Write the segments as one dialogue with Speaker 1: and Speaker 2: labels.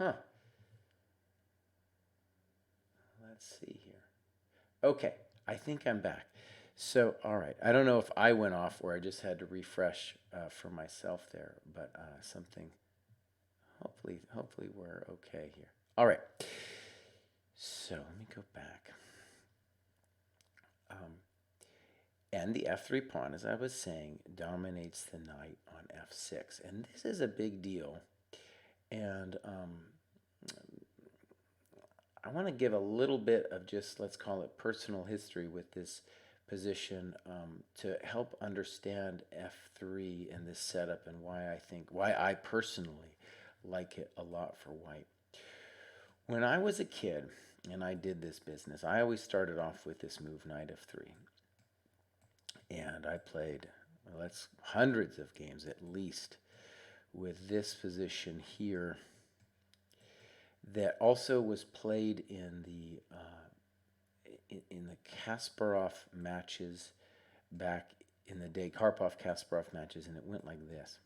Speaker 1: Huh. Let's see here. Okay, I think I'm back. So, all right. I don't know if I went off or I just had to refresh for myself there, but something. Hopefully we're okay here. All right. So let me go back. Um, and the f3 pawn, as I was saying, dominates the knight on f6, and this is a big deal. And I want to give a little bit of just, let's call it personal history with this position to help understand f3 and this setup and why I personally like it a lot for white. When I was a kid and I did this business, I always started off with this move, knight f3. And I played, well, that's hundreds of games at least with this position here that also was played in the Kasparov matches back in the day, Karpov-Kasparov matches, and it went like this.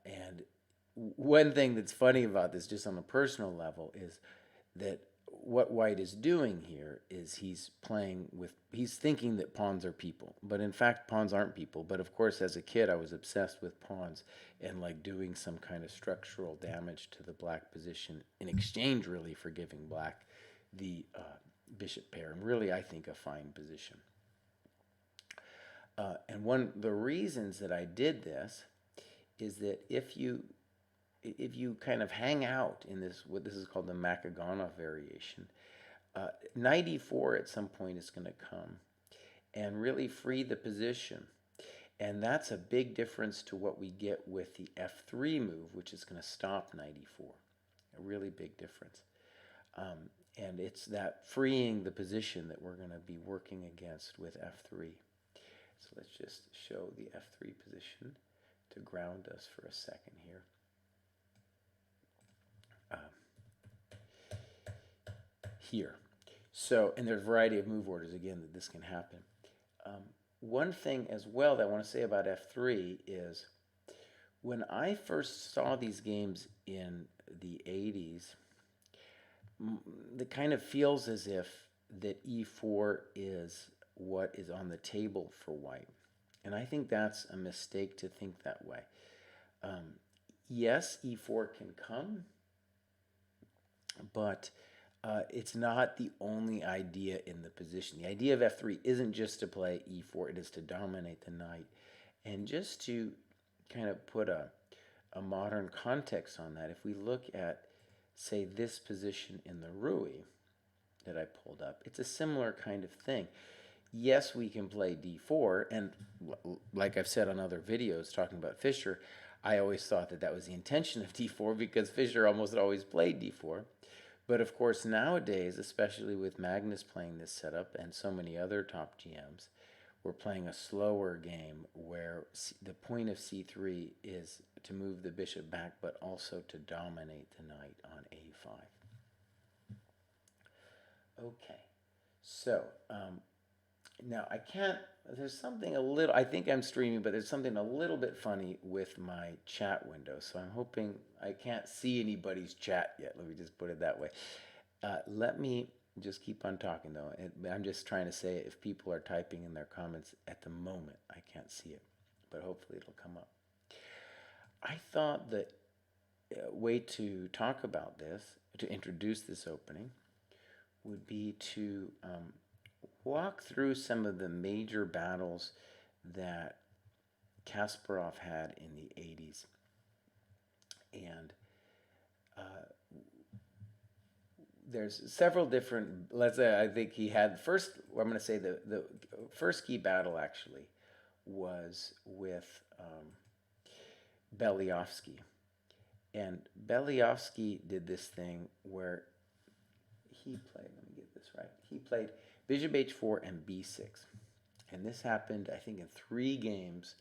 Speaker 1: And one thing that's funny about this, just on a personal level, is that what white is doing here is he's thinking that pawns are people, but in fact pawns aren't people. But of course, as a kid, I was obsessed with pawns and like doing some kind of structural damage to the black position in exchange, really, for giving black the bishop pair, and really, I think, a fine position. And one of the reasons that I did this is that if you kind of hang out in this, what this is called the Makaganov variation, knight e4 at some point is going to come and really free the position. And that's a big difference to what we get with the f3 move, which is going to stop knight e4. A really big difference. And it's that freeing the position that we're going to be working against with f3. So let's just show the f3 position to ground us for a second here. Here. So, and there's a variety of move orders, again, that this can happen. One thing as well that I want to say about f3 is when I first saw these games in the 80s, it kind of feels as if that e4 is what is on the table for white. And I think that's a mistake to think that way. Yes, e4 can come, but it's not the only idea in the position. The idea of f3 isn't just to play e4, it is to dominate the knight. And just to kind of put a modern context on that, if we look at, say, this position in the Rui that I pulled up, it's a similar kind of thing. Yes, we can play d4, and like I've said on other videos talking about Fischer, I always thought that that was the intention of d4 because Fischer almost always played d4. But of course, nowadays, especially with Magnus playing this setup and so many other top GMs, we're playing a slower game where the point of c3 is to move the bishop back, but also to dominate the knight on a5. Okay, so now I can't, there's something a little, I think I'm streaming, but there's something a little bit funny with my chat window. So I'm hoping, I can't see anybody's chat yet. Let me just put it that way. Let me just keep on talking though. I'm just trying to say if people are typing in their comments at the moment, I can't see it, but hopefully it'll come up. I thought that a way to talk about this, to introduce this opening, would be to walk through some of the major battles that Kasparov had in the 80s. And there's several different, let's say, I think he had first, I'm going to say the first key battle actually was with Belyavsky. And Belyavsky did this thing where he played, let me get this right, he played bishop h4 and b6. And this happened, I think, in 3 games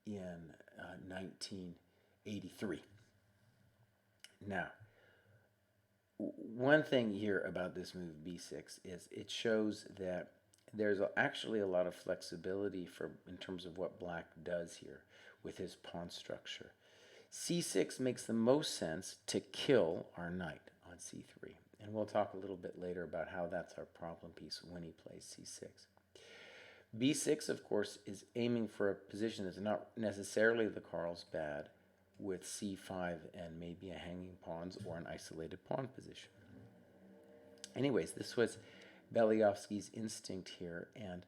Speaker 1: in 1983. Now, one thing here about this move b6 is it shows that there's actually a lot of flexibility in terms of what black does here with his pawn structure. c6 makes the most sense to kill our knight on c3. And we'll talk a little bit later about how that's our problem piece when he plays c6. b6, of course, is aiming for a position that's not necessarily the Carlsbad, with c5 and maybe a hanging pawns or an isolated pawn position. Anyways, this was Belyavsky's instinct here, and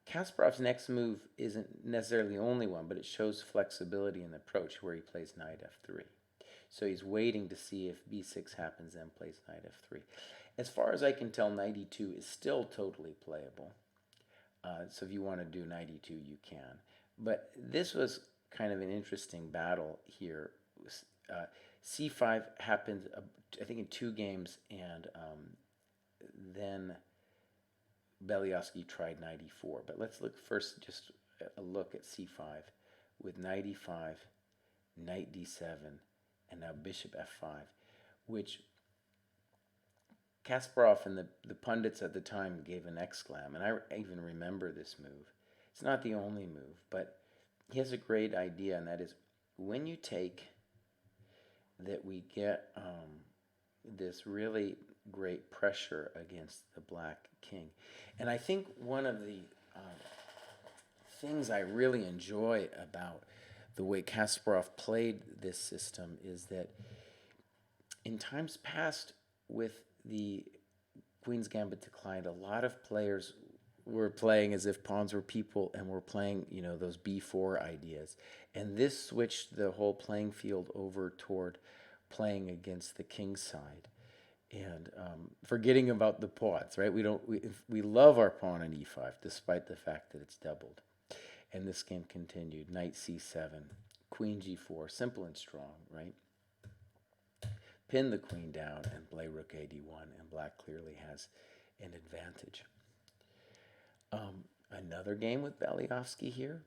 Speaker 1: Kasparov's next move isn't necessarily the only one, but it shows flexibility in the approach where he plays knight f3. So he's waiting to see if b6 happens, then plays knight f3. As far as I can tell, knight e2 is still totally playable. So if you want to do knight e2, you can. But this was kind of an interesting battle here. c5 happened, I think, in 2 games, and then Belyavsky tried knight e4. But let's look first, just a look at c5 with knight e5, knight d7, and now bishop f5, which Kasparov and the pundits at the time gave an exclam, and I even remember this move. It's not the only move, but he has a great idea, and that is when you take that, we get this really great pressure against the black king. And I think one of the things I really enjoy about the way Kasparov played this system is that in times past, with the Queen's Gambit declined, a lot of players were playing as if pawns were people and were playing, those b4 ideas. And this switched the whole playing field over toward playing against the king side and forgetting about the pawns, right? We love our pawn on e5 despite the fact that it's doubled. And this game continued. Knight c7, queen g4, simple and strong, right? Pin the queen down and play rook a d1, and black clearly has an advantage. Another game with Belyavsky here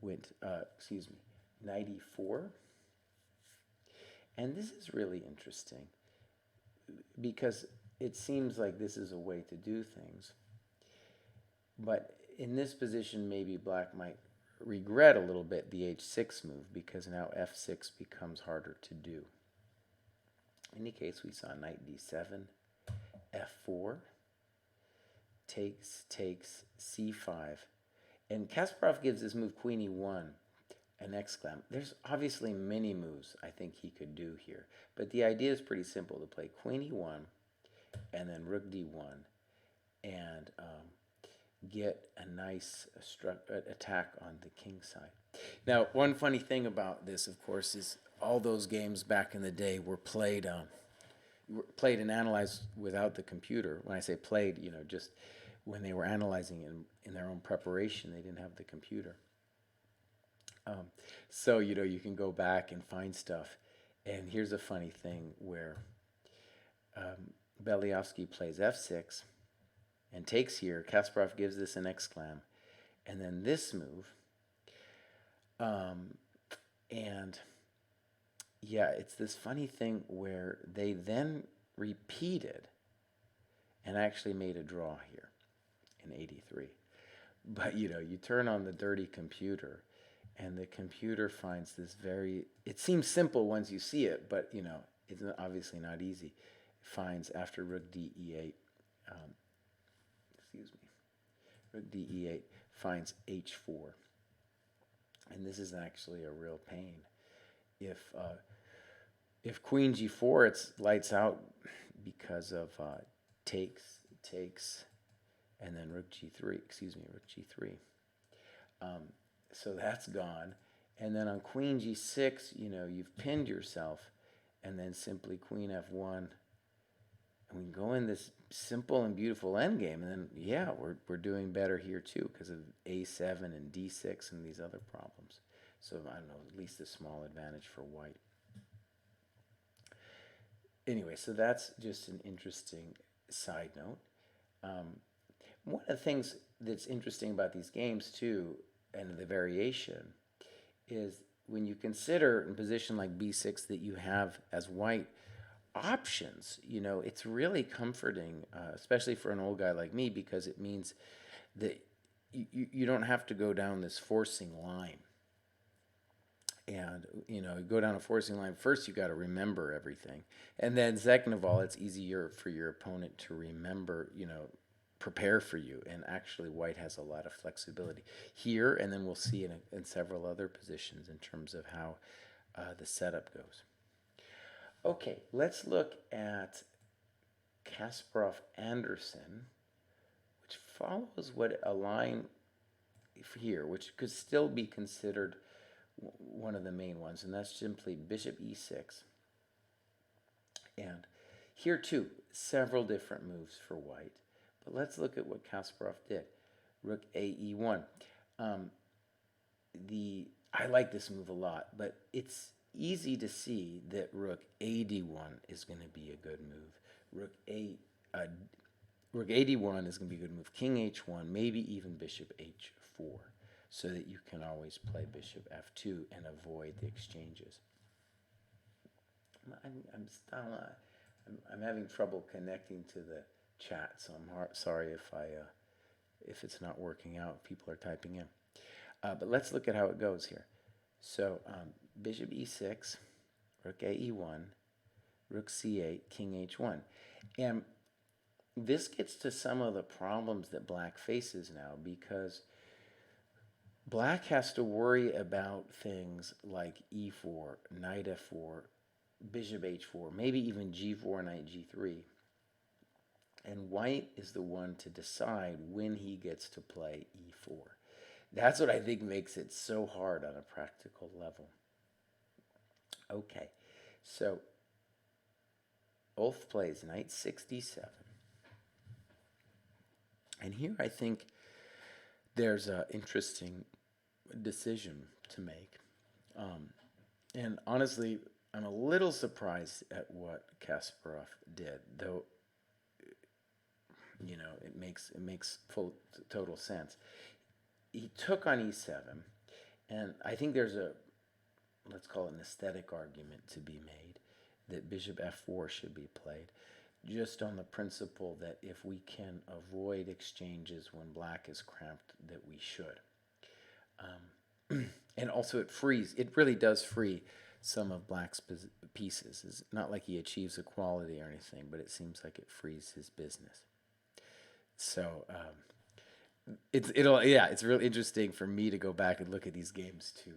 Speaker 1: went, knight e4. And this is really interesting because it seems like this is a way to do things. But in this position, maybe black might regret a little bit the h6 move, because now f6 becomes harder to do. In any case, we saw knight d7, f4, takes, c5. And Kasparov gives this move queen e1 an exclam. There's obviously many moves I think he could do here, but the idea is pretty simple: to play queen e1 and then rook d1 and get a nice attack on the king side. Now, one funny thing about this, of course, is all those games back in the day were played and analyzed without the computer. When I say played, just when they were analyzing in their own preparation, they didn't have the computer. So, you can go back and find stuff. And here's a funny thing where Belyavsky plays f6 and takes here. Kasparov gives this an exclam. And then this move. And yeah, it's this funny thing where they then repeated and actually made a draw here in 83. But, you turn on the dirty computer, and the computer finds this it seems simple once you see it, but, it's obviously not easy. It finds after rook d e8, rook d e8 finds h4. And this is actually a real pain. If queen g4, it's lights out because of takes, and then rook g3, rook g3. So that's gone. And then on queen g6, you've pinned yourself, and then simply queen f1. And we can go in this simple and beautiful endgame, and then, yeah, we're doing better here too because of a7 and d6 and these other problems. So, I don't know, at least a small advantage for white. Anyway, so that's just an interesting side note. One of the things that's interesting about these games too, and the variation, is when you consider in a position like b6 that you have as white options, it's really comforting, especially for an old guy like me, because it means that you don't have to go down this forcing line. And you know, you go down a forcing line. First, you got to remember everything, and then second of all, it's easier for your opponent to remember. You know, prepare for you. And actually, white has a lot of flexibility here, and then we'll see in several other positions in terms of how the setup goes. Okay, let's look at Kasparov Anderson, which follows what a line here, which could still be considered one of the main ones, and that's simply bishop e6. And here too, several different moves for white. But let's look at what Kasparov did. Rook a e1. I like this move a lot, but it's easy to see that rook a d1 is going to be a good move. Rook a d1 is going to be a good move. King h1, maybe even bishop h4, so that you can always play bishop f2 and avoid the exchanges. I'm having trouble connecting to the chat, so I'm sorry if it's not working out. People are typing in, but let's look at how it goes here. So bishop e6, rook a e1, rook c8, king h1, and this gets to some of the problems that black faces now, because black has to worry about things like e4, knight f4, bishop h4, maybe even g4, knight g3. And white is the one to decide when he gets to play e4. That's what I think makes it so hard on a practical level. Okay, so Ulf plays knight 67. And here I think there's an interesting decision to make. And honestly, I'm a little surprised at what Kasparov did, though, you know, it makes total sense. He took on e7, and I think there's a, let's call it an aesthetic argument to be made that bishop f4 should be played, just on the principle that if we can avoid exchanges when black is cramped, that we should. And also it really does free some of black's pieces. It's not like he achieves equality or anything, but it seems like it frees his business. So it's really interesting for me to go back and look at these games to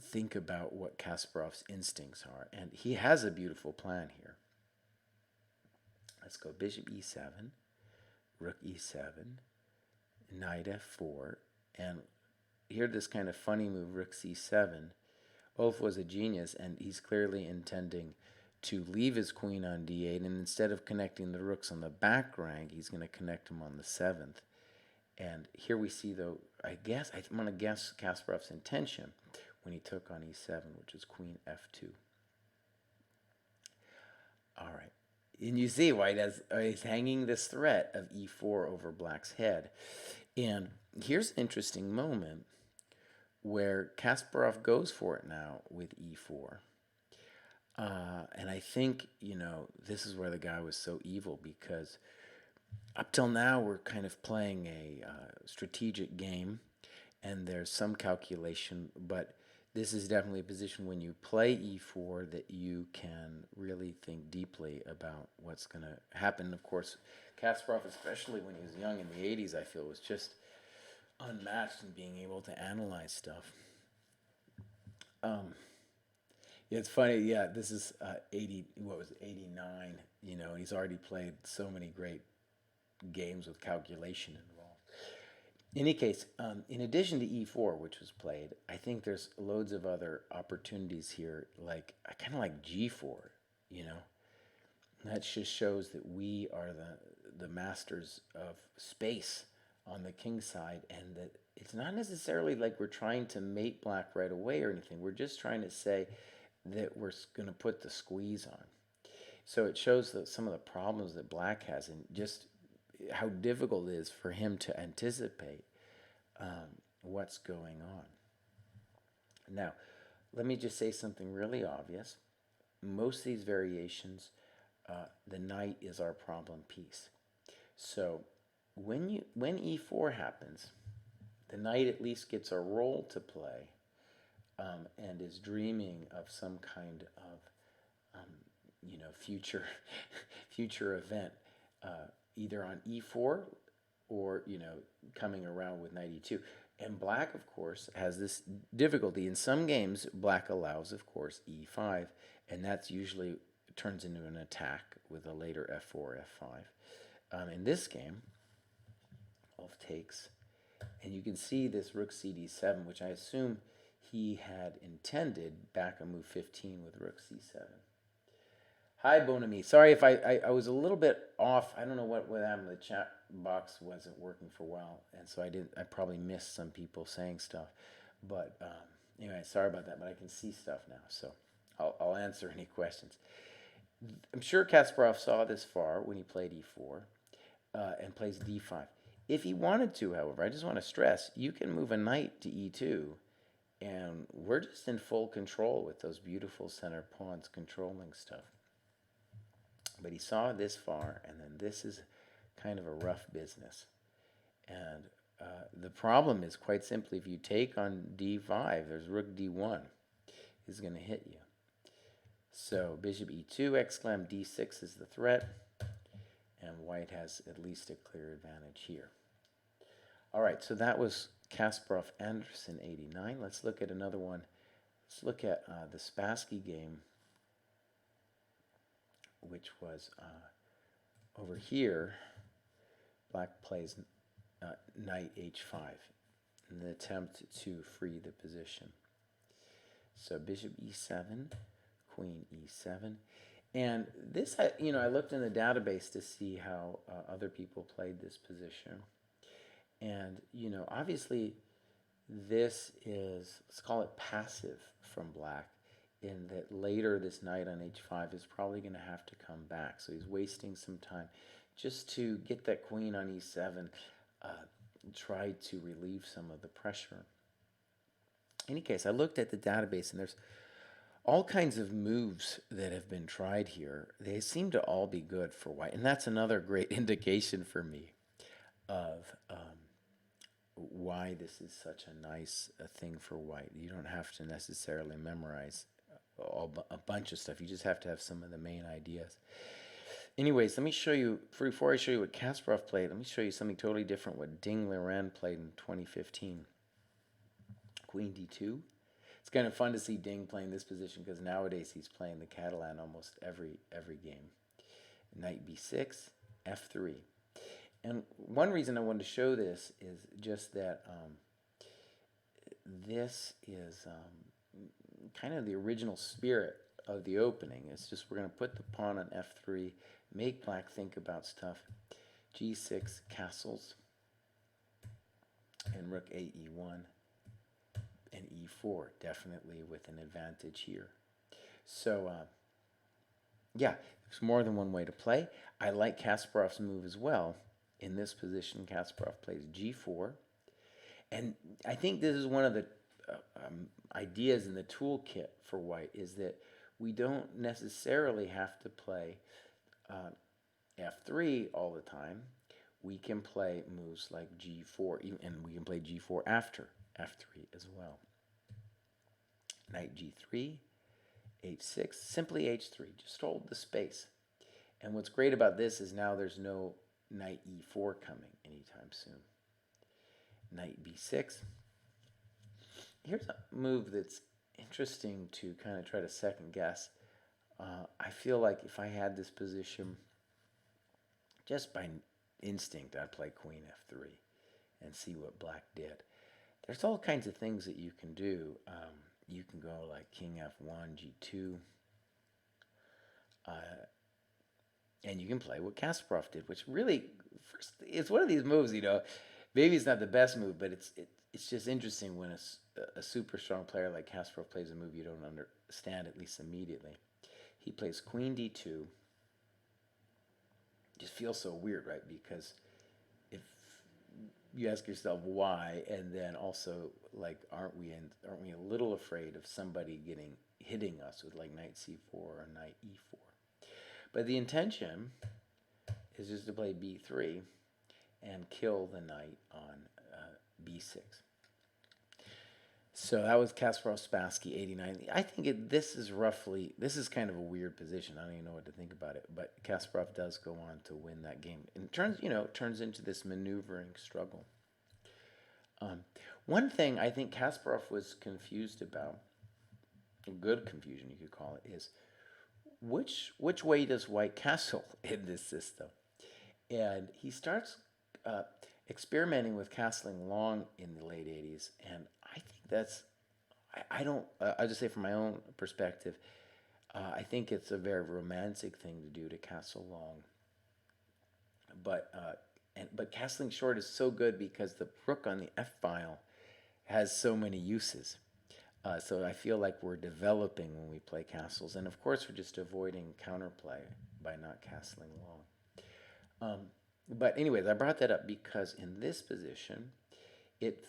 Speaker 1: think about what Kasparov's instincts are. And he has a beautiful plan here. Let's go bishop e7, rook e7, knight f4, and here this kind of funny move, rook c7. Ulf was a genius, and he's clearly intending to leave his queen on d8, and instead of connecting the rooks on the back rank, he's going to connect them on the 7th. And here we see, though, I'm going to guess Kasparov's intention when he took on e7, which is queen f2. All right. And you see white is hanging this threat of e4 over black's head. And here's an interesting moment where Kasparov goes for it now with e4. And I think, you know, this is where the guy was so evil, because up till now we're kind of playing a strategic game, and there's some calculation, but this is definitely a position when you play e4 that you can really think deeply about what's going to happen. Of course, Kasparov, especially when he was young in the 80s, I feel was just unmatched in being able to analyze stuff. Yeah, it's funny. Yeah, this is 89, you know, and he's already played so many great games with calculation involved. In any case, in addition to e4, which was played, I think there's loads of other opportunities here, like kind of like g4, you know. That just shows that we are the masters of space on the king side, and that it's not necessarily like we're trying to mate black right away or anything. We're just trying to say that we're going to put the squeeze on. So it shows that some of the problems that black has, and just how difficult it is for him to anticipate what's going on. Now, let me just say something really obvious. Most of these variations, the knight is our problem piece. So when e4 happens, the knight at least gets a role to play and is dreaming of some kind of future future event, either on e4 or coming around with knight e2. And black, of course, has this difficulty. In some games, black allows, of course, e5, and that's usually turns into an attack with a later f4, f5. In this game, Wolf takes, and you can see this rook cd7, which I assume he had intended back on move 15 with rook c7. Hi, Bonami. Sorry if I was a little bit off. I don't know what happened. The chat box wasn't working for a while, and so I probably missed some people saying stuff. But anyway, sorry about that. But I can see stuff now, so I'll answer any questions. I'm sure Kasparov saw this far when he played e4 and plays d5. If he wanted to, however, I just want to stress, you can move a knight to e2, and we're just in full control with those beautiful center pawns controlling stuff. But he saw this far, and then this is kind of a rough business. And the problem is, quite simply, if you take on d5, there's rook d1 is going to hit you. So bishop e2, exclam, d6 is the threat, and white has at least a clear advantage here. All right, so that was Kasparov Anderson 89. Let's look at another one. Let's look at the Spassky game, which was over here. Black plays knight h5 in an attempt to free the position. So bishop e7, queen e7. And this, I looked in the database to see how other people played this position. And, obviously this is, let's call it passive from black, in that later this knight on h5 is probably going to have to come back. So he's wasting some time just to get that queen on e7, try to relieve some of the pressure. In any case, I looked at the database, and there's all kinds of moves that have been tried here. They seem to all be good for white, and that's another great indication for me of why this is such a nice thing for white. You don't have to necessarily memorize a bunch of stuff. You just have to have some of the main ideas. Anyways, let me show you, before I show you what Kasparov played, let me show you something totally different, what Dingling played in 2015. Queen d2. It's kind of fun to see Ding playing this position, because nowadays he's playing the Catalan almost every game. Knight b6, f3. And one reason I wanted to show this is just that this is kind of the original spirit of the opening. It's just we're going to put the pawn on f3, make black think about stuff. g6 castles, and rook a e1, and e4, definitely with an advantage here. So yeah, there's more than one way to play. I like Kasparov's move as well. In this position, Kasparov plays g4, and I think this is one of the ideas in the toolkit for white, is that we don't necessarily have to play f3 all the time. We can play moves like g4, and we can play g4 after f3 as well. Knight g3, h6, simply h3, just hold the space. And what's great about this is now there's no knight e4 coming anytime soon. Knight b6. Here's a move that's interesting to kind of try to second guess. I feel like if I had this position, just by instinct, I'd play queen f3 and see what black did. There's all kinds of things that you can do. You can go like king f1, g2. And you can play what Kasparov did, which really, first, it's one of these moves, maybe it's not the best move, but it's just interesting when a super strong player like Kasparov plays a move you don't understand, at least immediately. He plays queen d2. Just feels so weird, right? Because if you ask yourself why, and then also, like, aren't we a little afraid of somebody hitting us with like knight c4 or knight e4? But the intention is just to play b3 and kill the knight on b6. So that was Kasparov Spassky 89. I think this is kind of a weird position. I don't even know what to think about it. But Kasparov does go on to win that game. And it turns into this maneuvering struggle. Um, One thing I think Kasparov was confused about, a good confusion you could call it, is which way does White castle in this system? And he starts uh, experimenting with castling long in the late 80s, and I think that's I don't I just say from my own perspective, I think it's a very romantic thing to do to castle long, but castling short is so good because the rook on the f file has so many uses. So I feel like we're developing when we play castles, and of course we're just avoiding counterplay by not castling long. But anyways, I brought that up because in this position, it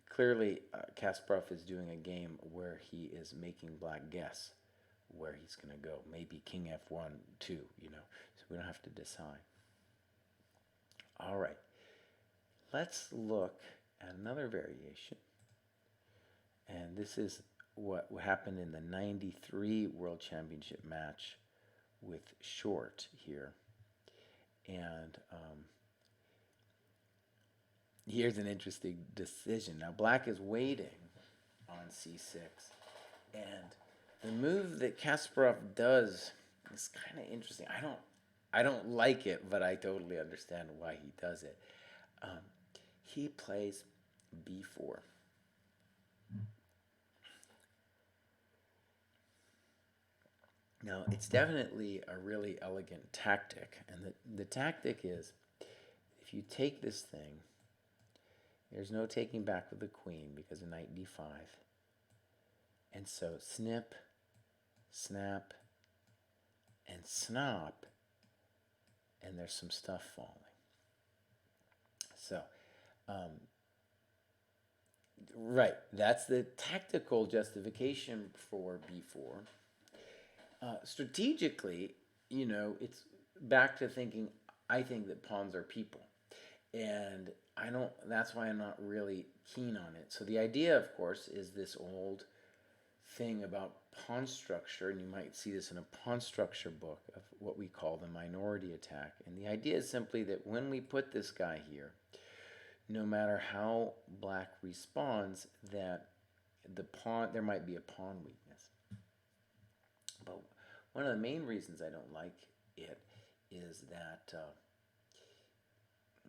Speaker 1: clearly Kasparov is doing a game where he is making black guess where he's going to go. Maybe King F1, 2, so we don't have to decide. All right, let's look at another variation. And this is what happened in the 93 World Championship match with Short here. And here's an interesting decision. Now, black is waiting on c6. And the move that Kasparov does is kind of interesting. I don't like it, but I totally understand why he does it. He plays b4. Now, it's definitely a really elegant tactic, and the tactic is, if you take this thing, there's no taking back with the queen because of knight d5. And so snip, snap, and snop, and there's some stuff falling. So, right, that's the tactical justification for b4. Strategically, it's back to thinking, I think that pawns are people. And that's why I'm not really keen on it. So the idea, of course, is this old thing about pawn structure, and you might see this in a pawn structure book of what we call the minority attack. And the idea is simply that when we put this guy here, no matter how black responds, that there might be a pawn weakness. But one of the main reasons I don't like it is that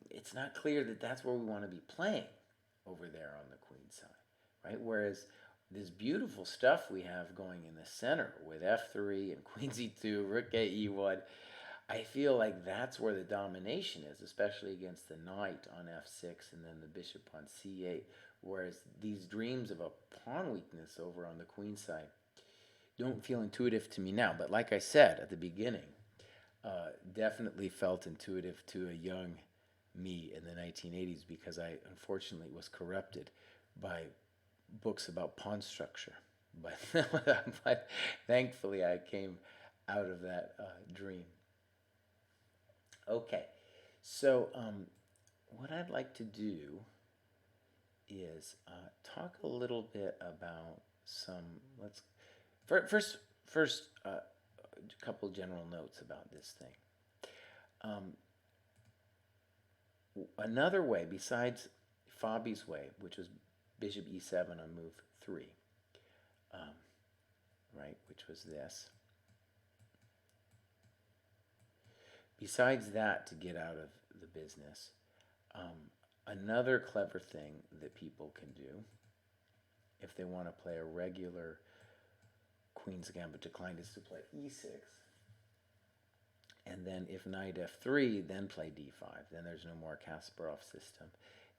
Speaker 1: it's not clear that that's where we want to be playing over there on the queen side, right? Whereas this beautiful stuff we have going in the center with f3 and queen c2, rook a e1, I feel like that's where the domination is, especially against the knight on f6 and then the bishop on c8, whereas these dreams of a pawn weakness over on the queen side don't feel intuitive to me now. But like I said at the beginning, definitely felt intuitive to a young me in the 1980s because I unfortunately was corrupted by books about pawn structure. But thankfully I came out of that dream. Okay, so what I'd like to do is talk a little bit about first a couple general notes about this thing. Another way besides Fabi's way, which was bishop e7 on move 3, right, which was this. Besides that, to get out of the business, another clever thing that people can do if they want to play a regular Queen's Gambit declined is to play e6. And then if knight f3, then play d5. Then there's no more Kasparov system.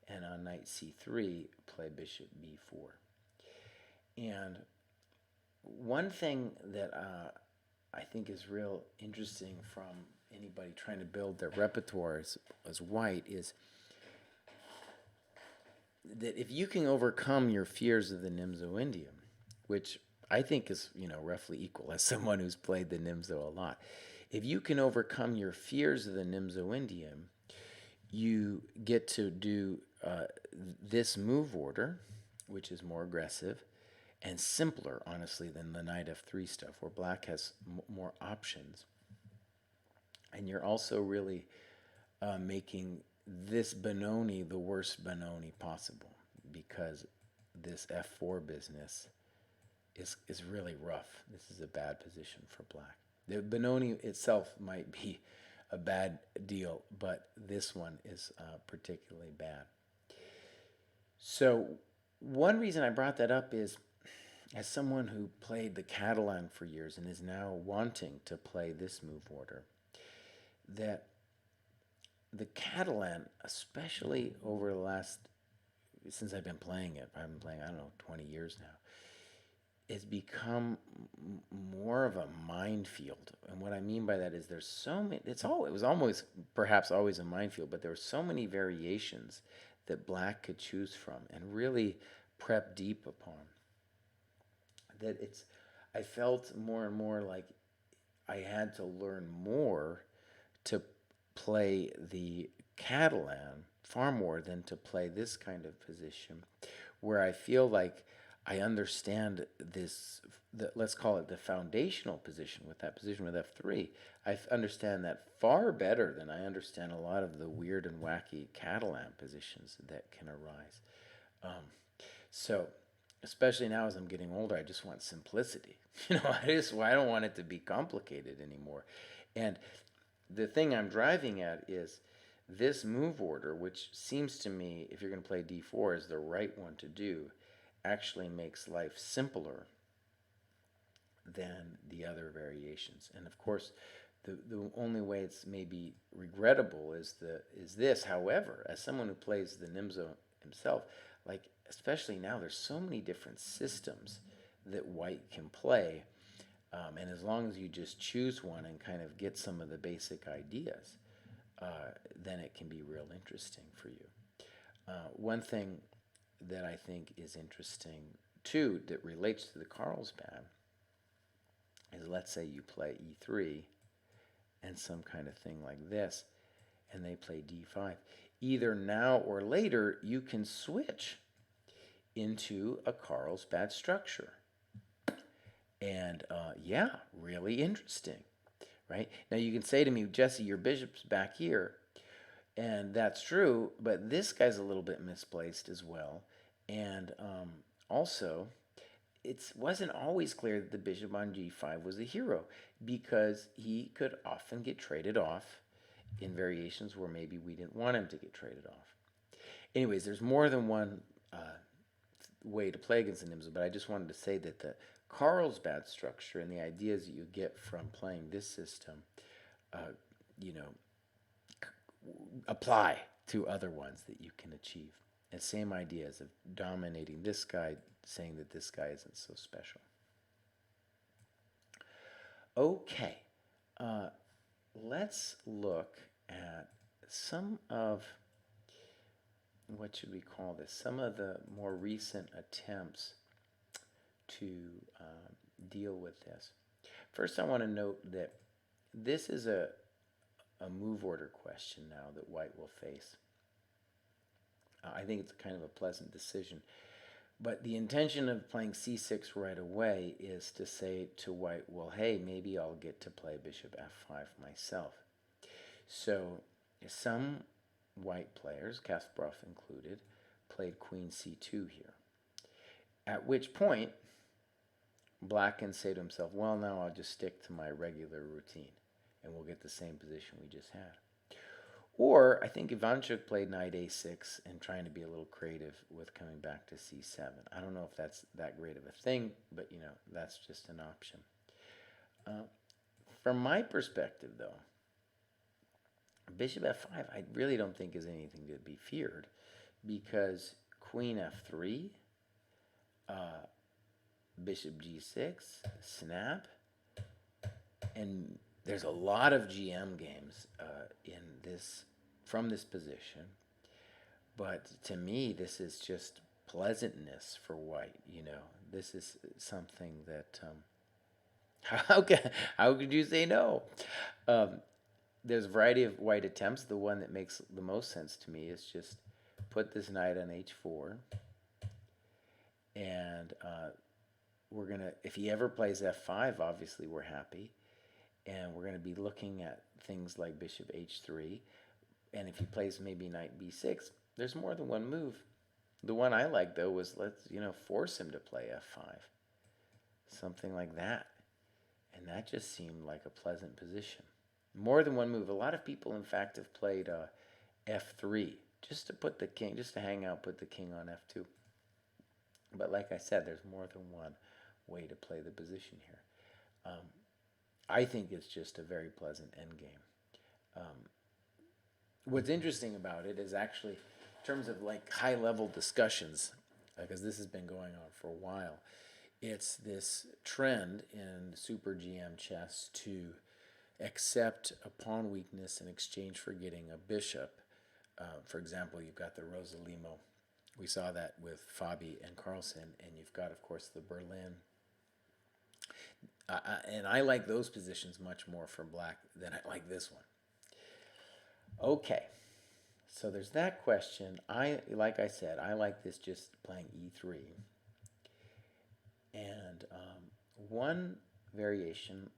Speaker 1: And on knight c3, play bishop b4. And one thing that I think is real interesting from anybody trying to build their repertoire as white is that if you can overcome your fears of the Nimzo-Indian, which I think is, roughly equal as someone who's played the Nimzo a lot, if you can overcome your fears of the Nimzo-Indian, you get to do this move order, which is more aggressive and simpler, honestly, than the knight f3 stuff, where black has more options. And you're also really making this Benoni the worst Benoni possible, because this f4 business is really rough. This is a bad position for black. The Benoni itself might be a bad deal, but this one is particularly bad. So one reason I brought that up is, as someone who played the Catalan for years and is now wanting to play this move order, that the Catalan, especially over the last, since I've been playing it, I've been playing, I don't know, 20 years now, has become more of a minefield. And what I mean by that is there's so many, it was almost perhaps always a minefield, but there were so many variations that black could choose from and really prep deep upon, that I felt more and more like I had to learn more to play the Catalan, far more than to play this kind of position, where I feel like I understand this, let's call it the foundational position, with that position with f3. I understand that far better than I understand a lot of the weird and wacky Catalan positions that can arise. So especially now as I'm getting older, I just want simplicity. I don't want it to be complicated anymore. And the thing I'm driving at is this move order, which seems to me, if you're going to play d4, is the right one to do, actually makes life simpler than the other variations. And of course, the only way it's maybe regrettable is this. However, as someone who plays the Nimzo himself, like, especially now, there's so many different systems that white can play, and as long as you just choose one and kind of get some of the basic ideas, then it can be real interesting for you. One thing that I think is interesting too, that relates to the Carlsbad, is, let's say you play e3 and some kind of thing like this, and they play d5. Either now or later, you can switch into a Carlsbad structure. And yeah, really interesting, right? Now you can say to me, Jesse, your bishop's back here, and that's true, but this guy's a little bit misplaced as well. And also, it wasn't always clear that the bishop on g5 was a hero, because he could often get traded off in variations where maybe we didn't want him to get traded off. Anyways, there's more than one way to play against the Nimzo, but I just wanted to say that the Carlsbad structure and the ideas that you get from playing this system, apply to other ones that you can achieve. And same ideas of dominating this guy, saying that this guy isn't so special. Okay, let's look at some of, what should we call this? Some of the more recent attempts to deal with this. First, I want to note that this is a move order question now that white will face. I think it's kind of a pleasant decision. But the intention of playing c6 right away is to say to white, well, hey, maybe I'll get to play bishop f5 myself. So some white players, Kasparov included, played queen c2 here. At which point, black can say to himself, well, now I'll just stick to my regular routine, and we'll get the same position we just had. Or I think Ivanchuk played knight a6 and trying to be a little creative with coming back to c7. I don't know if that's that great of a thing, but that's just an option. From my perspective, though, bishop f5 I really don't think is anything to be feared, because queen f3, bishop g6, snap, and there's a lot of GM games from this position, but to me this is just pleasantness for white. This is something that how could you say no? There's a variety of white attempts. The one that makes the most sense to me is just put this knight on h4, And we're going to, if he ever plays f5, obviously we're happy. And we're going to be looking at things like bishop h3. And if he plays maybe knight b6, there's more than one move. The one I like, though, was let's, force him to play f5. Something like that. And that just seemed like a pleasant position. More than one move. A lot of people, in fact, have played f3 just to put the king, just to hang out, put the king on f2. But like I said, there's more than one way to play the position here. I think it's just a very pleasant endgame. What's interesting about it is actually, in terms of like high-level discussions, because this has been going on for a while, it's this trend in Super GM chess to accept a pawn weakness in exchange for getting a bishop. For example, you've got the Rosalimo. We saw that with Fabi and Carlsen, and you've got, of course, the Berlin. And I like those positions much more for black than I like this one. Okay, so there's that question. Like I said, I like this just playing e3. And one variation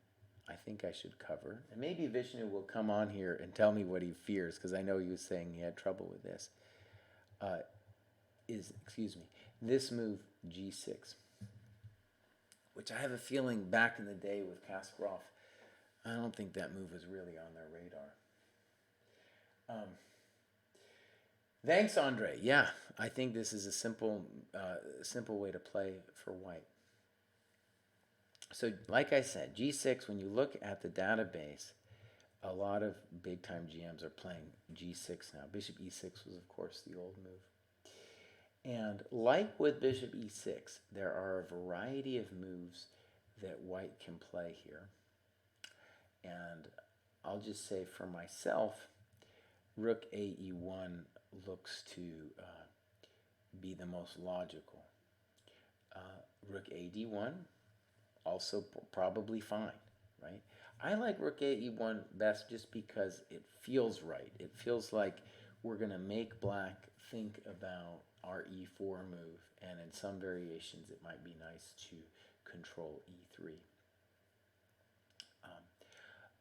Speaker 1: I think I should cover, and maybe Vishnu will come on here and tell me what he fears, because I know he was saying he had trouble with this, this move g6, which I have a feeling back in the day with Kasparov, I don't think that move was really on their radar. Thanks, Andre. Yeah, I think this is a simple way to play for white. So, like I said, g6, when you look at the database, a lot of big-time GMs are playing g6 now. Bishop e6 was, of course, the old move. And like with bishop e6, there are a variety of moves that white can play here. And I'll just say for myself, rook ae1 looks to be the most logical. Rook ad1, also probably fine, right? I like rook ae1 best just because it feels right. It feels like we're going to make black think about our e4 move, and in some variations it might be nice to control e3.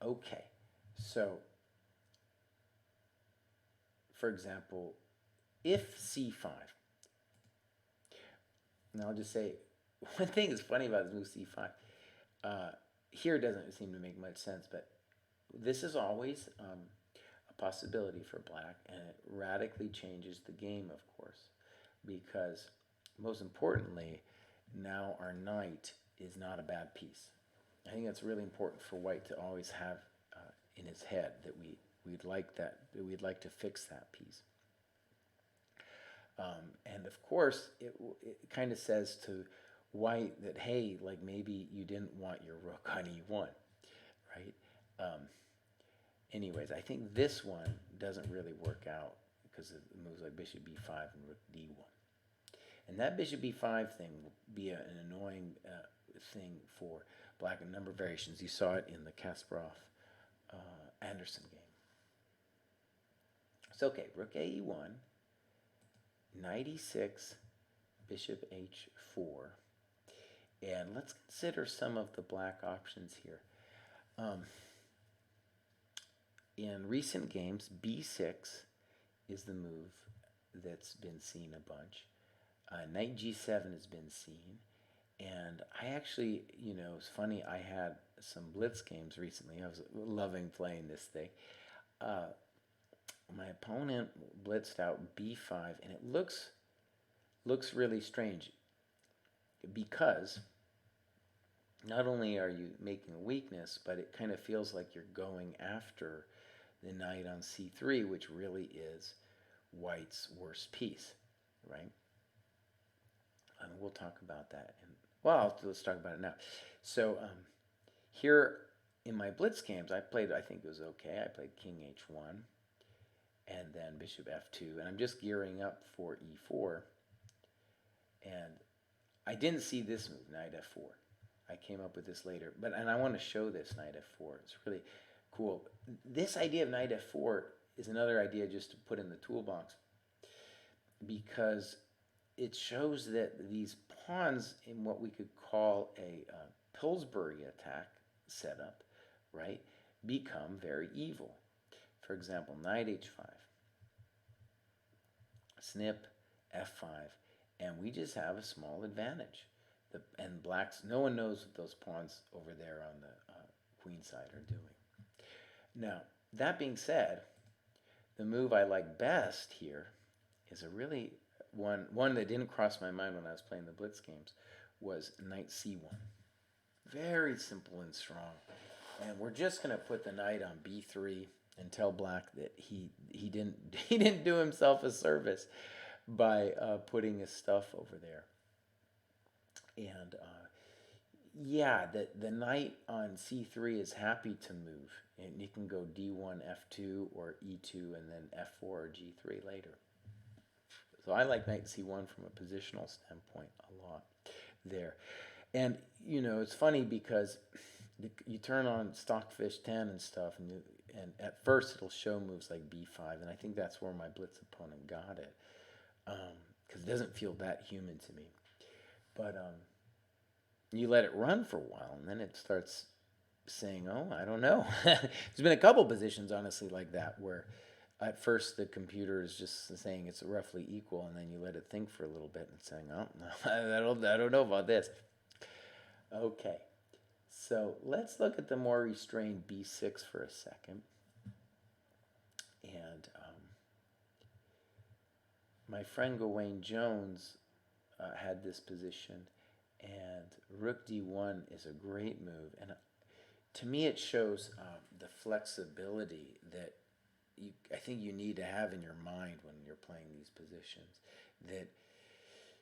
Speaker 1: Okay, so for example, if c5, now I'll just say, one thing that's funny about this move c5, here doesn't seem to make much sense, but this is always a possibility for black, and it radically changes the game, of course, because most importantly, now our knight is not a bad piece. I think that's really important for white to always have in his head, that we'd like to fix that piece. And of course, it kind of says to white that, hey, like maybe you didn't want your rook on e1, right? Anyways, I think this one doesn't really work out because of moves like bishop b5 and rook d1. And that bishop b5 thing will be an annoying thing for black in a number of variations. You saw it in the Kasparov-Anderson game. So, okay, rook ae1, knight e6, bishop h4. And let's consider some of the black options here. In recent games, b6 is the move that's been seen a bunch. Knight g7 has been seen. And I actually, it's funny, I had some Blitz games recently. I was loving playing this thing. My opponent blitzed out b5, and it looks really strange because not only are you making a weakness, but it kind of feels like you're going after the knight on c3, which really is white's worst piece, right? And we'll talk about that. Let's talk about it now. So here in my Blitz games, I think it was okay. I played king h1 and then bishop f2, and I'm just gearing up for e4. And I didn't see this move, knight f4. I came up with this later, and I want to show this knight f4. It's really cool. This idea of knight f4 is another idea just to put in the toolbox, because it shows that these pawns in what we could call a Pillsbury attack setup, right, become very evil. For example, knight h5, snip f5, and we just have a small advantage. And blacks, no one knows what those pawns over there on the queen side are doing. Now, that being said, the move I like best here is a really one that didn't cross my mind when I was playing the Blitz games was knight c1. Very simple and strong. And we're just going to put the knight on b3 and tell black that he didn't he didn't do himself a service by putting his stuff over there. And yeah, the knight on c3 is happy to move, and you can go d1, f2, or e2, and then f4 or g3 later. So I like knight c1 from a positional standpoint a lot there. And, it's funny because you turn on Stockfish 10 and stuff, and at first it'll show moves like b5, and I think that's where my Blitz opponent got it, because it doesn't feel that human to me. But you let it run for a while, and then it starts saying, oh, I don't know. There's been a couple positions, honestly, like that, where at first the computer is just saying it's roughly equal, and then you let it think for a little bit and saying, oh, no, I don't know about this. Okay, so let's look at the more restrained b6 for a second. And my friend Gawain Jones had this position, and rook d1 is a great move. And to me, it shows the flexibility that I think you need to have in your mind when you're playing these positions. That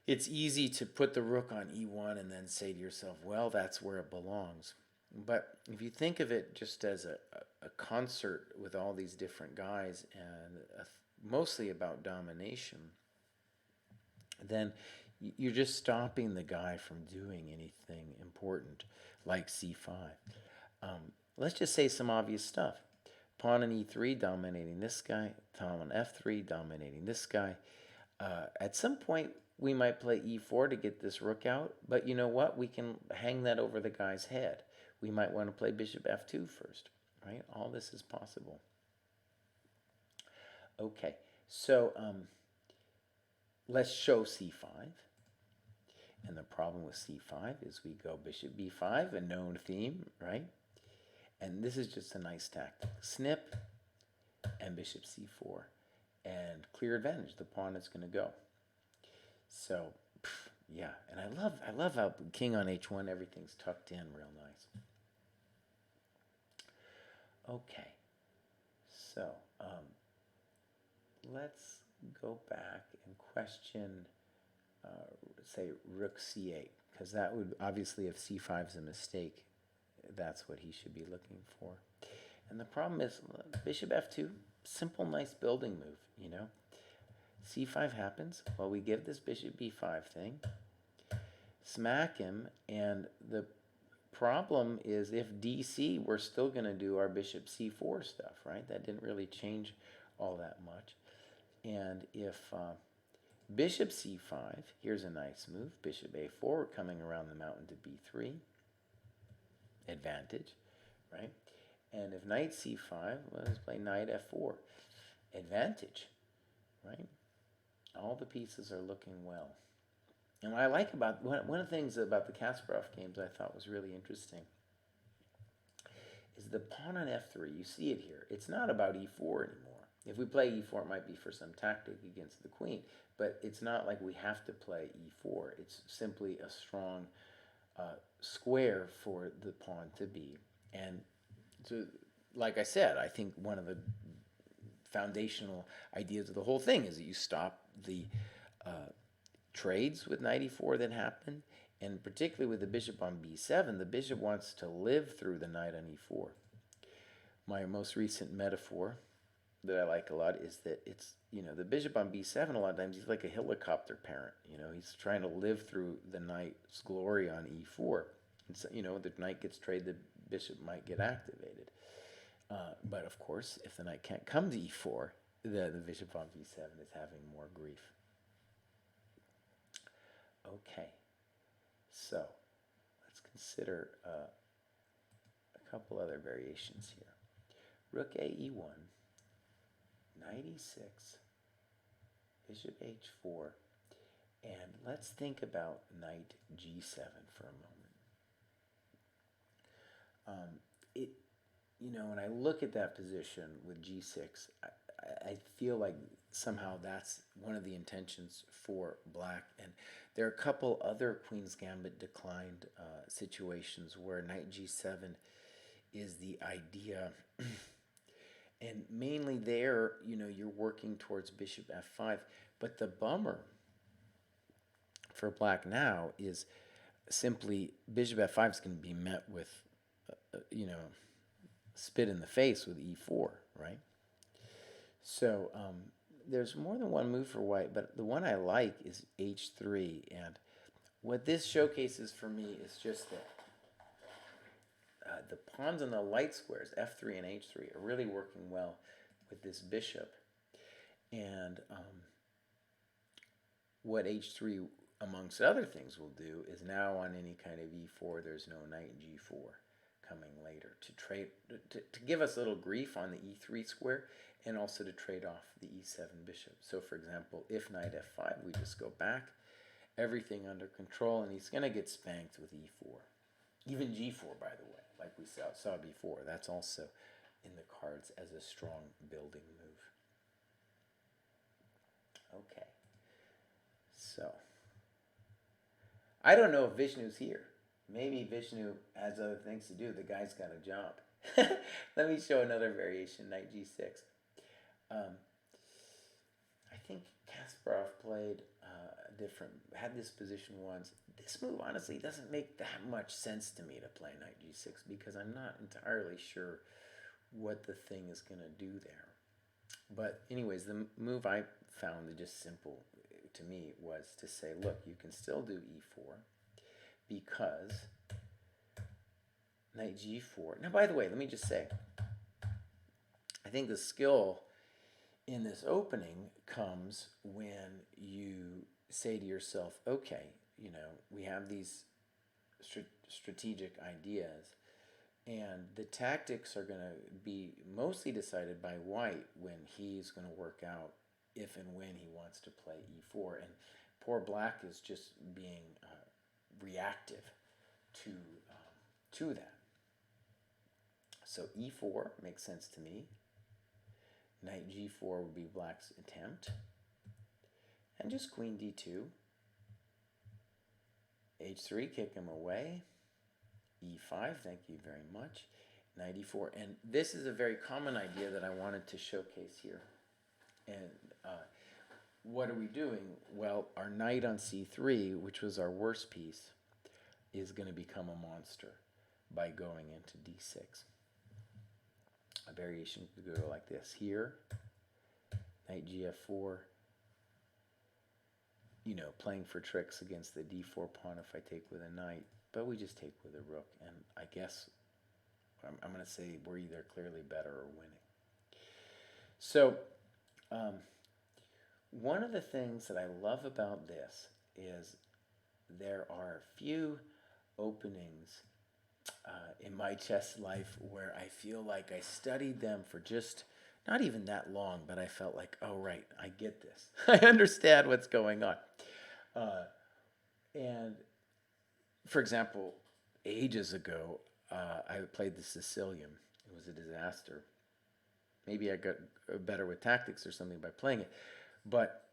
Speaker 1: it's easy to put the rook on e1 and then say to yourself, well, that's where it belongs. But if you think of it just as a concert with all these different guys and mostly about domination, then you're just stopping the guy from doing anything important like c5. Let's just say some obvious stuff. Pawn on e3 dominating this guy, pawn on f3 dominating this guy. At some point, we might play e4 to get this rook out, but you know what? We can hang that over the guy's head. We might want to play bishop f2 first, right? All this is possible. Okay, so let's show c5. And the problem with c5 is we go bishop b5, a known theme, right? And this is just a nice tactic. Snip and bishop c4. And clear advantage. The pawn is going to go. So, yeah. And I love how king on h1, everything's tucked in real nice. Okay. So, let's go back and question, say, rook c8. Because that would, obviously, if c5 is a mistake, that's what he should be looking for. And the problem is bishop f2, simple, nice building move, c5 happens. Well, we give this bishop b5 thing, smack him, and the problem is if dc, we're still going to do our bishop c4 stuff, right? That didn't really change all that much. And if bishop c5, here's a nice move, bishop a4, we're coming around the mountain to b3, advantage, right? And if knight c5, let's play knight f4, advantage, right? All the pieces are looking well. And what I like about, one of the things about the Kasparov games I thought was really interesting is the pawn on f3, you see it here, it's not about e4 anymore. If we play e4, it might be for some tactic against the queen, but it's not like we have to play e4. It's simply a strong square for the pawn to be. And so, like I said, I think one of the foundational ideas of the whole thing is that you stop the trades with knight e4 that happen, and particularly with the bishop on b7, the bishop wants to live through the knight on e4. My most recent metaphor that I like a lot is that it's, the bishop on b7, a lot of times he's like a helicopter parent. He's trying to live through the knight's glory on e4. And so, the knight gets traded, the bishop might get activated. But of course, if the knight can't come to e4, the bishop on b7 is having more grief. Okay, so let's consider a couple other variations here. Rook A E1, knight E6, bishop H4, and let's think about knight G7 for a moment. When I look at that position with G6, I feel like somehow that's one of the intentions for black. And there are a couple other Queen's Gambit declined situations where knight G7 is the idea. And mainly there, you're working towards bishop F5. But the bummer for black now is simply bishop F5 is going to be met with, spit in the face with E4, right? So there's more than one move for white, but the one I like is H3. And what this showcases for me is just that the pawns on the light squares, F3 and H3, are really working well with this bishop. And what H3, amongst other things, will do is now on any kind of E4, there's no knight G4 coming later to give us a little grief on the E3 square, and also to trade off the E7 bishop. So for example, if knight F5, we just go back, everything under control, and he's going to get spanked with E4. Even G4, by the way, like we saw before. That's also in the cards as a strong building move. Okay. So, I don't know if Vishnu's here. Maybe Vishnu has other things to do. The guy's got a job. Let me show another variation, knight G6. I think Kasparov played had this position once. This move, honestly, doesn't make that much sense to me to play knight G6 because I'm not entirely sure what the thing is going to do there. But anyways, the move I found just simple to me was to say, look, you can still do E4 because knight G4. Now, by the way, let me just say, I think the skill in this opening comes when you say to yourself, okay, we have these strategic ideas, and the tactics are going to be mostly decided by white when he's going to work out if and when he wants to play E4. And poor black is just being reactive to that. So E4 makes sense to me. Knight G4 would be black's attempt. And just queen D2. H3, kick him away. E5, thank you very much. Knight E4. And this is a very common idea that I wanted to showcase here. And what are we doing? Well, our knight on C3, which was our worst piece, is going to become a monster by going into D6. A variation could go like this. Here, knight GF4, playing for tricks against the D4 pawn if I take with a knight, but we just take with a rook, and I guess I'm going to say we're either clearly better or winning. So, one of the things that I love about this is there are a few openings in my chess life where I feel like I studied them for just not even that long, but I felt like, oh, right, I get this. I understand what's going on. And, for example, ages ago, I played the Sicilian. It was a disaster. Maybe I got better with tactics or something by playing it. But,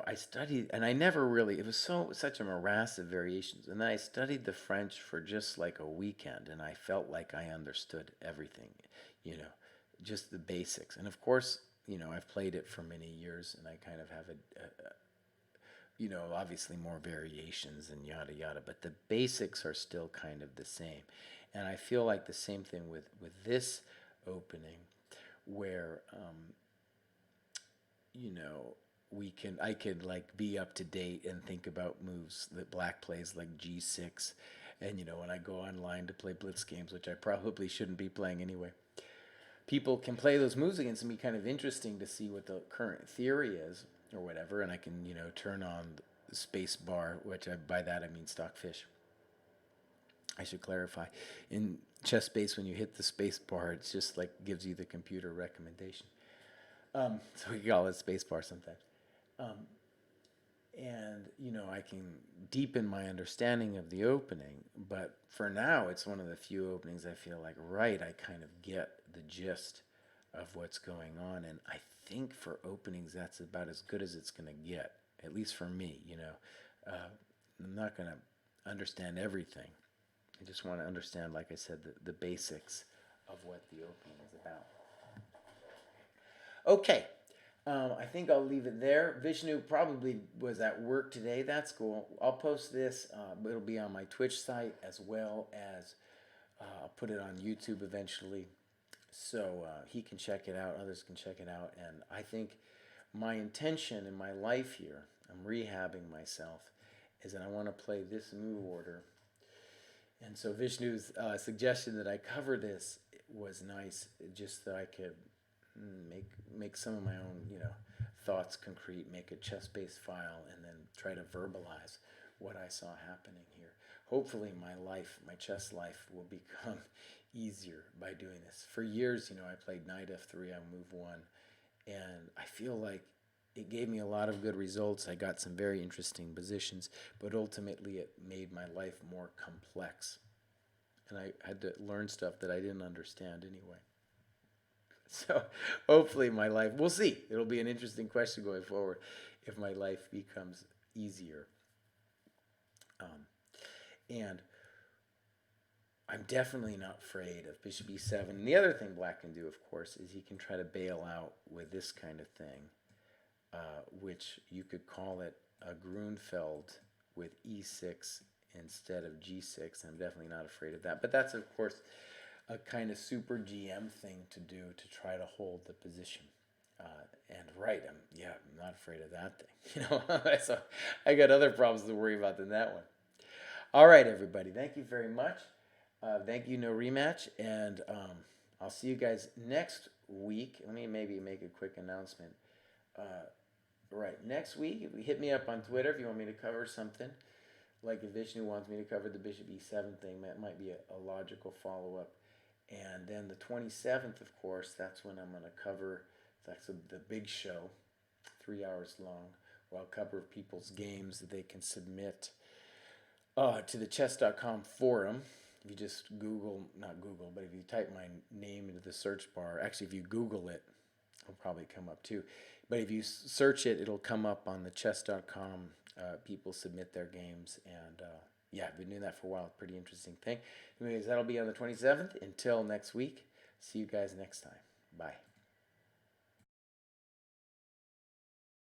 Speaker 1: I studied, and I never really, it was such a morass of variations. And then I studied the French for just like a weekend, and I felt like I understood everything, just the basics. And of course, I've played it for many years, and I kind of have obviously more variations and yada yada, but the basics are still kind of the same. And I feel like the same thing with this opening, where I could like be up to date and think about moves that black plays like G6, and when I go online to play Blitz games, which I probably shouldn't be playing anyway, people can play those moves against me. Kind of interesting to see what the current theory is or whatever, and I can turn on space bar, which by that I mean stockfish. I should clarify. In chess space, when you hit the space bar, it's just like gives you the computer recommendation. So we call it space bar sometimes. Um, and I can deepen my understanding of the opening, but for now it's one of the few openings I feel like, right, I kind of get the gist of what's going on, and I think for openings that's about as good as it's going to get, at least for me. I'm not going to understand everything. I just want to understand, like I said, the basics of what the opening is about. Okay, I think I'll leave it there. Vishnu probably was at work today. That's cool. I'll post this. It'll be on my Twitch site as well as I'll put it on YouTube eventually. So he can check it out. Others can check it out. And I think my intention in my life here, I'm rehabbing myself, is that I want to play this move order. And so Vishnu's suggestion that I cover this was nice, just that I could make some of my own, thoughts concrete, make a chess-based file, and then try to verbalize what I saw happening here. Hopefully my chess life will become easier by doing this. For years, I played knight f3 on move 1, and I feel like it gave me a lot of good results. I got some very interesting positions, but ultimately it made my life more complex. And I had to learn stuff that I didn't understand anyway. So hopefully my life, we'll see. It'll be an interesting question going forward if my life becomes easier. And I'm definitely not afraid of bishop e7. And the other thing black can do, of course, is he can try to bail out with this kind of thing, which you could call it a Grunfeld with e6 instead of g6. I'm definitely not afraid of that. But that's, of course, a kind of super GM thing to do to try to hold the position. And right, I'm not afraid of that thing. So I got other problems to worry about than that one. All right, everybody. Thank you very much. Thank you, No Rematch. And I'll see you guys next week. Let me maybe make a quick announcement. Right, next week, hit me up on Twitter if you want me to cover something. Like if Vishnu wants me to cover the bishop e7 thing, that might be a logical follow-up. And then the 27th, of course, that's when I'm going to cover, that's the big show, 3 hours long, where I'll cover people's games that they can submit to the chess.com forum. If you just not Google, but if you type my name into the search bar, actually if you Google it, it'll probably come up too. But if you search it, it'll come up on the chess.com. People submit their games, and I've been doing that for a while. Pretty interesting thing. Anyways, that'll be on the 27th. Until next week, see you guys next time. Bye.